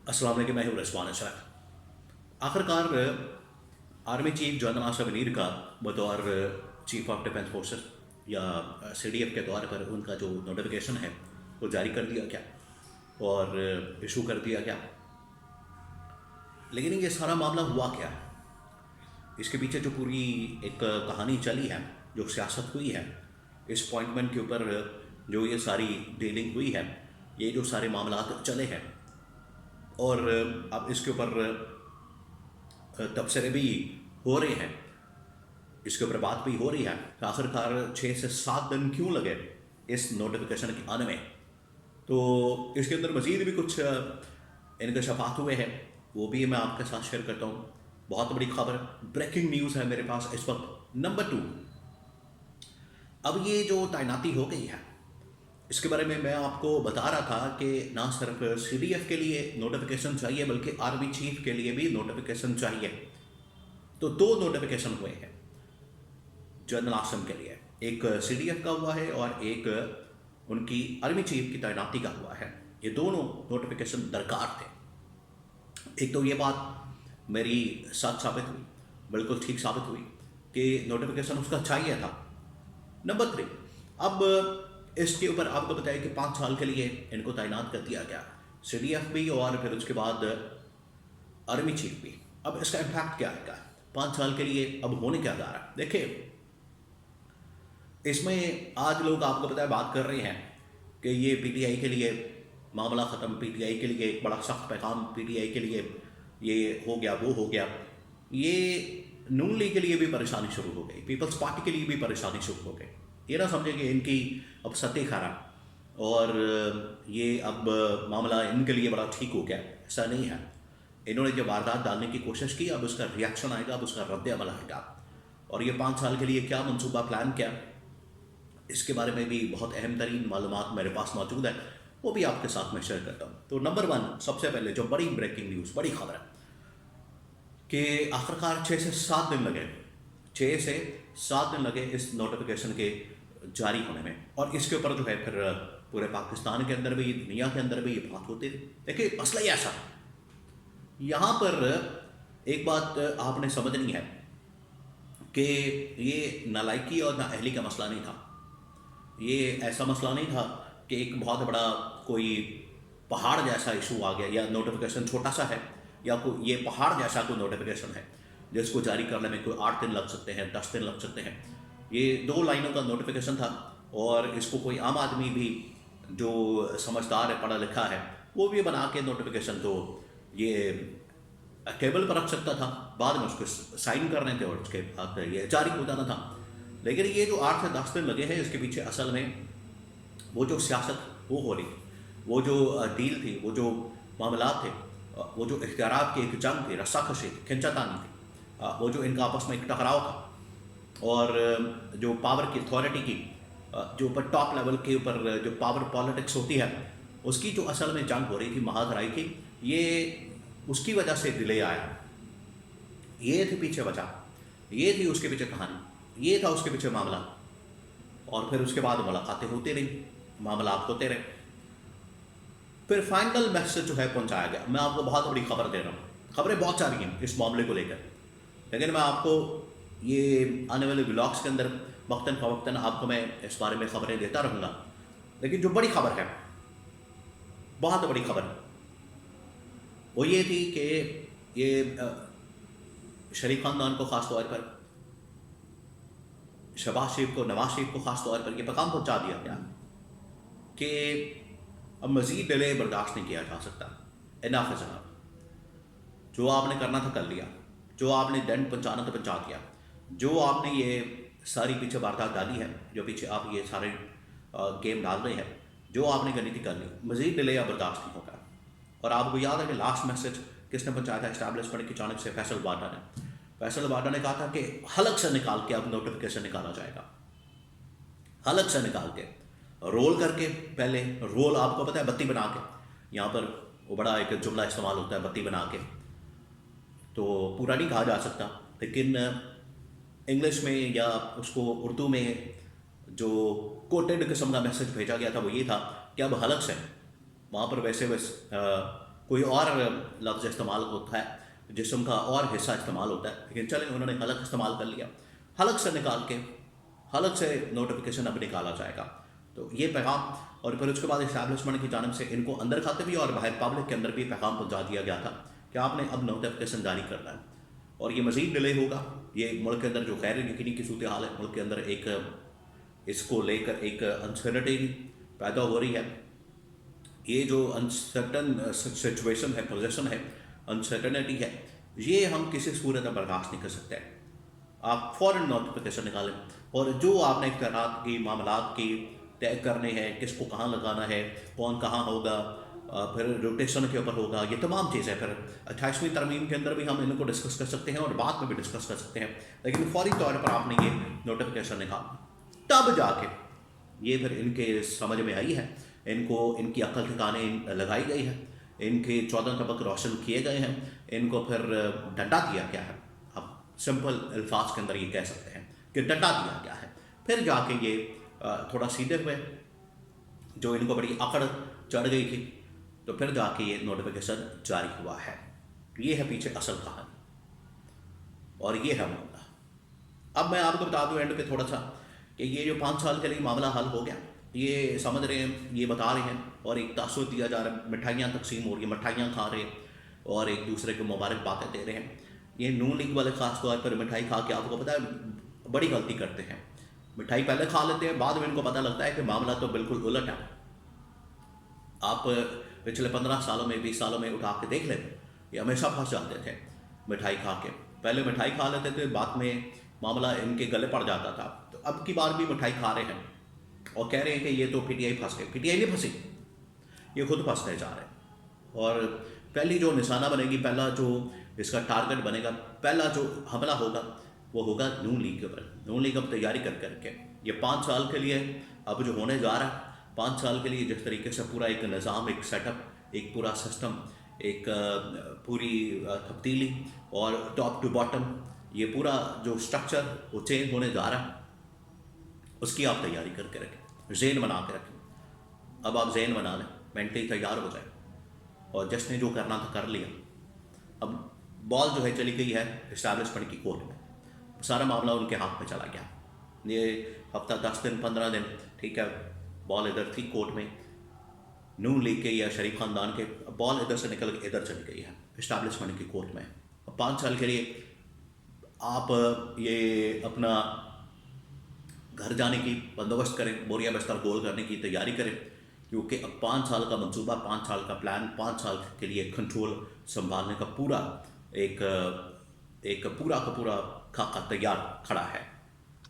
अस्सलाम वालेकुम, मैं हूँ रिजवान अशरफ। आखिरकार आर्मी चीफ जनरल आसिफ अनीर का बतौर चीफ ऑफ डिफेंस फोर्सेस या सीडीएफ के तौर पर उनका जो नोटिफिकेशन है वो जारी कर दिया क्या और इशू कर दिया क्या। लेकिन ये सारा मामला हुआ क्या, इसके पीछे जो पूरी एक कहानी चली है, जो सियासत हुई है इस अपॉइंटमेंट के ऊपर, जो ये सारी डीलिंग हुई है, ये जो सारे मामला चले हैं और अब इसके ऊपर तबसरे भी हो रहे हैं, इसके ऊपर बात भी हो रही है कि आखिरकार 6 से 7 दिन क्यों लगे इस नोटिफिकेशन के आने में। तो इसके अंदर मज़ीद भी कुछ इंकशाफात हुए हैं, वो भी मैं आपके साथ शेयर करता हूँ। बहुत बड़ी खबर, ब्रेकिंग न्यूज़ है मेरे पास इस वक्त। नंबर 2, अब ये जो तैनाती हो गई है इसके बारे में मैं आपको बता रहा था कि ना सिर्फ सीडीएफ के लिए नोटिफिकेशन चाहिए बल्कि आर्मी चीफ के लिए भी नोटिफिकेशन चाहिए। तो 2 नोटिफिकेशन हुए हैं जनरल आसम के लिए, एक सीडीएफ का हुआ है और एक उनकी आर्मी चीफ की तैनाती का हुआ है। ये दोनों नोटिफिकेशन दरकार थे। एक तो ये बात मेरी सच साबित हुई, बिल्कुल ठीक साबित हुई कि नोटिफिकेशन उसका चाहिए था। नंबर 3, अब इसके ऊपर आपको बताया कि 5 साल के लिए इनको तैनात कर दिया गया, सीडीएफ भी और फिर उसके बाद आर्मी चीफ भी। अब इसका इम्पैक्ट क्या आएगा 5 साल के लिए, अब होने क्या जा रहा है। देखिए, इसमें आज लोग आपको पता है बात कर रहे हैं कि ये पीटीआई के लिए मामला ख़त्म, पीटीआई के लिए एक बड़ा सख्त पैगाम, पीटीआई के लिए ये हो गया वो हो गया। ये नून लीग के लिए भी परेशानी शुरू हो गई, पीपल्स पार्टी के लिए भी परेशानी शुरू हो गई। ये ना समझे कि इनकी अब सत्ते खारा और ये अब मामला इनके लिए बड़ा ठीक हो गया, ऐसा नहीं है। इन्होंने जो वारदात डालने की कोशिश की, अब उसका रिएक्शन आएगा, अब उसका रद्द अमल आएगा। और ये 5 साल के लिए क्या मनसूबा प्लान किया, इसके बारे में भी बहुत अहम तरीन मालूमात मेरे पास मौजूद है, वो भी आपके साथ मैं शेयर करता हूँ। तो नंबर 1, सबसे पहले जो बड़ी ब्रेकिंग न्यूज़, बड़ी खबर है कि आखिरकार 6 से 7 दिन लगे, 6 से 7 दिन लगे इस नोटिफिकेशन के जारी होने में। और इसके ऊपर जो है फिर पूरे पाकिस्तान के अंदर भी, दुनिया के अंदर भी ये बात होती थी। देखिए, मसला ही ऐसा, यहाँ पर एक बात आपने समझनी है कि ये नालायकी और नाअहली का मसला नहीं था। ये ऐसा मसला नहीं था कि एक बहुत बड़ा कोई पहाड़ जैसा इशू आ गया, या नोटिफिकेशन छोटा सा है, या कोई ये पहाड़ जैसा कोई नोटिफिकेशन है जिसको जारी करने में कोई 8 दिन लग सकते हैं, 10 दिन लग सकते हैं। ये 2 लाइनों का नोटिफिकेशन था और इसको कोई आम आदमी भी जो समझदार है, पढ़ा लिखा है, वो भी बना के नोटिफिकेशन तो ये टेबल पर रख सकता था, बाद में उसको साइन करने थे और उसके बाद ये जारी हो जाना था। लेकिन ये जो 8 से 10 दिन लगे हैं, इसके पीछे असल में वो जो सियासत वो हो रही, वो जो डील थी, वो जो मामला थे, वो जो इख्तियारात की एक जंग थी, रस्साकशी थी, खिंचातानी थी, वो जो इनका आपस में एक टकराव था, और जो पावर की अथॉरिटी की जो ऊपर टॉप लेवल के ऊपर जो पावर पॉलिटिक्स होती है, उसकी जो असल में जंग हो रही थी, महाधराई की, ये उसकी वजह से डिले आया। ये थी पीछे वजह, ये थी उसके पीछे कहानी, ये था उसके पीछे मामला। और फिर उसके बाद मुलाकातें होती रही, मामला होते रहे, फिर फाइनल मैसेज जो है पहुंचाया गया। मैं आपको बहुत बड़ी खबर दे रहा हूँ, खबरें बहुत सारी हैं इस मामले को लेकर, लेकिन मैं आपको ये आने वाले व्लॉग्स के अंदर वक्तन फ़वक्तन आपको मैं इस बारे में खबरें देता रहूँगा। लेकिन जो बड़ी खबर है, बहुत बड़ी खबर, वो ये थी कि ये शरीफ ख़ानदान को ख़ास तौर पर, शहबाज शरीफ को, नवाज शरीफ को ख़ास तौर पर ये पैगाम पहुँचा दिया गया कि अब मज़ीद डिले बर्दाश्त नहीं किया जा सकता। इनाफ है साहब, जो आपने करना था कर लिया, जो आपने दंड पहुँचाना था पहुँचा दिया, जो आपने ये सारी पीछे वारदात डाली है, जो पीछे आप ये सारे गेम डाल रहे हैं, जो आपने करनी थी कर ली, मज़ीद डिले या बर्दाश्त नहीं होगा। और आपको याद है कि लास्ट मैसेज किसने पहुँचाया था इस्टेब्लिशमेंट की जानिब से? फैसल वाडा ने। फैसल वाडा ने कहा था कि हलक से निकाल के अब नोटिफिकेशन निकाला जाएगा, हलक से निकाल के, रोल करके, पहले रोल आपको पता है बत्ती बना के, यहाँ पर वो बड़ा एक जुमला इस्तेमाल होता है बत्ती बना के, तो पूरा नहीं कहा जा सकता, लेकिन इंग्लिश में या उसको उर्दू में जो कोटेड किस्म का मैसेज भेजा गया था वो ये था कि अब हलक से वहाँ पर वैसे बस कोई और लफ्ज़ इस्तेमाल होता है, जिस्म का और हिस्सा इस्तेमाल होता है, लेकिन चलें उन्होंने हलक इस्तेमाल कर लिया। हलक से निकाल के, हलक से नोटिफिकेशन अब निकाला जाएगा। तो ये पैगाम, और फिर उसके बाद इस्टेब्लिशमेंट की जानब से इनको अंदर खाते भी और बाहर पब्लिक के अंदर भी पैगाम पहुँचा दिया गया था कि आपने अब नोटिफिकेशन जारी करना है। और ये मज़ीद डिले होगा। ये मुल्क के अंदर जो गैर यकीनी की सूरत हाल है, मुल्क के अंदर एक इसको लेकर एक अनसर्टेनिटी पैदा हो रही है। ये जो अनसर्टन सिचुएशन है, पोजीशन है, अनसर्टेनिटी है, ये हम किसी सूरत में बर्दाश्त नहीं कर सकते। आप फ़ौरन नोटिफिकेशन निकालें, और जो आपने इख्तियारात की मामलात की तय करने हैं, किसको कहाँ लगाना है, कौन कहाँ होगा, फिर रोटेशन के ऊपर होगा, ये तमाम चीज़ें फिर 28वीं तरमीम के अंदर भी हम इनको डिस्कस कर सकते हैं और बाद में भी डिस्कस कर सकते हैं। लेकिन फौरी तौर पर आपने ये नोटिफिकेशन निकालना, तब जाके ये फिर इनके समझ में आई है, इनको इनकी अक्ल ठिकाने लगाई गई है, इनके 14 तबक रोशन किए गए हैं, इनको फिर डंडा दिया गया है। अब सिंपल अल्फाज के अंदर ये कह सकते हैं कि डंडा दिया गया है। फिर जाके ये थोड़ा सीधे हुए, जो इनको बड़ी अकड़ चढ़ गई थी, तो फिर जाके ये नोटिफिकेशन जारी हुआ है। ये है पीछे असल कहानी और ये है मामला। अब मैं आपको बता दूं एंड पे थोड़ा सा कि ये जो 5 साल के लिए मामला हल हो गया, ये समझ रहे हैं, ये बता रहे हैं, और एक तासुर दिया जा रहा है, मिठाइयाँ तकसीम हो रही है, मिठाइयाँ खा रहे हैं और एक दूसरे को मुबारकबादें दे रहे हैं। ये नून लीग वाले ख़ास तौर पर मिठाई खा के, आपको पता है, बड़ी गलती करते हैं। मिठाई पहले खा लेते हैं, बाद में इनको पता लगता है कि मामला तो बिल्कुल उलट है। आप पिछले 15 सालों में, 20 सालों में उठा के देख लेते, ये हमेशा फंस जाते थे मिठाई खा के। पहले मिठाई खा लेते थे, बाद में मामला इनके गले पड़ जाता था। तो अब की बार भी मिठाई खा रहे हैं और कह रहे हैं कि ये तो पीटीआई फंस गए। पीटीआई नहीं फंसी, ये खुद फंसते जा रहे हैं। और पहली जो निशाना बनेगी, पहला जो इसका टारगेट बनेगा, पहला जो हमला होगा वो होगा नून लीग के ऊपर। नून लीग अब तैयारी कर करके ये 5 साल के लिए अब जो होने जा रहा है, 5 साल के लिए जिस तरीके से पूरा एक निज़ाम, एक सेटअप, एक पूरा सिस्टम, एक पूरी तब्दीली और टॉप टू बॉटम, ये पूरा जो स्ट्रक्चर वो चेंज होने जा रहा है, उसकी आप तैयारी करके रखें, ज़हन बना के रखें। अब आप ज़हन बना लें, मेंटली तैयार हो जाए, और जिसने जो करना था कर लिया। अब बॉल जो है चली गई है इस्टेब्लिशमेंट की कोर्ट में, सारा मामला उनके हाथ में चला गया। ये हफ्ता 10 दिन 15 दिन ठीक है, बॉल इधर थी कोर्ट में, नून लीग के या शरीफ ख़ानदान के, बॉल इधर से निकल के इधर चली गई है इस्टेब्लिशमेंट की कोर्ट में। अब 5 साल के लिए आप ये अपना घर जाने की बंदोबस्त करें, बोरिया बिस्तर गोल करने की तैयारी करें, क्योंकि अब 5 साल का मंसूबा, 5 साल का प्लान, 5 साल के लिए कंट्रोल संभालने का पूरा एक पूरा का पूरा खाका तैयार खड़ा है।